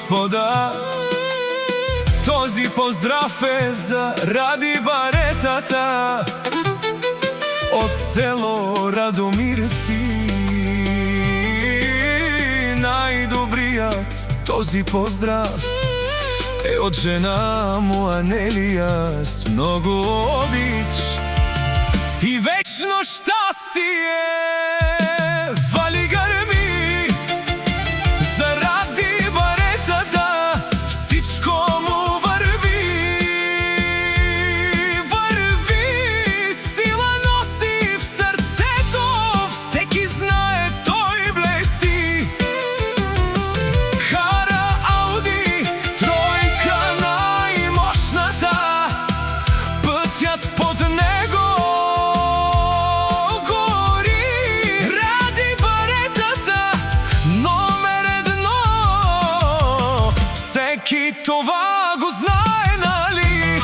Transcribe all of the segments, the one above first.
господа. Този поздрав е заради баретата от село Радомирци. Най-добрият този поздрав е от жена му Анелия с много обич и вечно щастие. Вали гърми заради баретата, всичко му върви. Върви, сила носи в сърцето, всеки знае той блести. Кара Ауди тройка най-мощната, пътят под него това го знае, нали?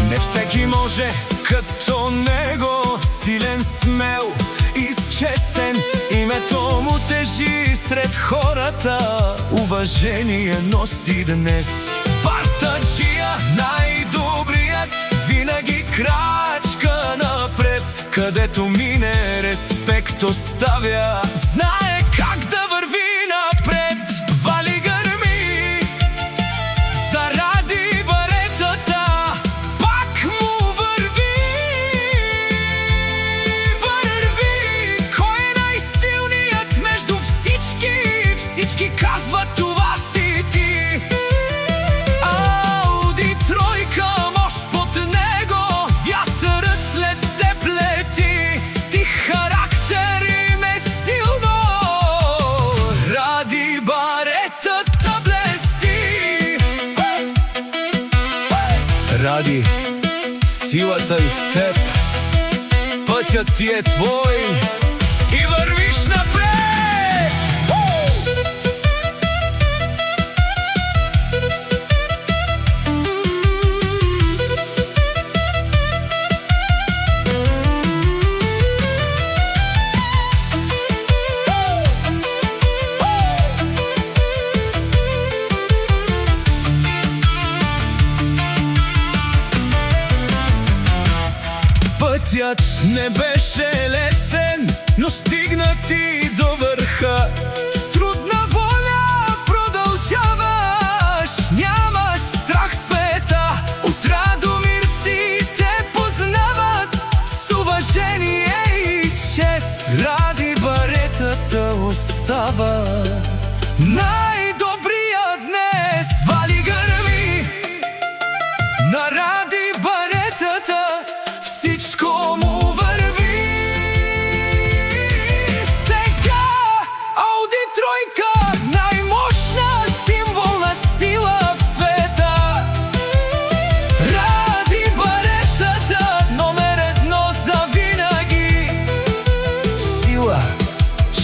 Не всеки може като него, силен, смел и честен. Името му тежи сред хората, уважение носи днес. Партаджия, най-добрият, винаги крачка напред. Където мине, респект оставя, знае как да върви напред. Вали гърми заради баретата, пак му върви. Върви, кой е най-силният между всички? Всички казват, това си ти. Ауди тройка, мощ под него, вятърът след теб лети. Стих характер им е силно, ради баретата блести. Ради силата и в теб, пътят ти е твой и вървиш напред. Пътят не беше лесен, но стигна ти до върха. С трудна воля продължаваш, нямаш страх света. От Радомирци те познават с уважение и чест. Ради баретата остава най-добрият днес. Вали гърми на ради баретата, всичко му върви. Сега Ауди тройка, най-мощна, символ на сила в света. Ради баретата, номер едно за винаги. Сила,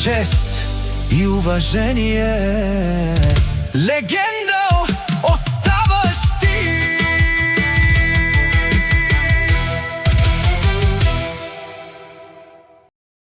чест и уважение, легенда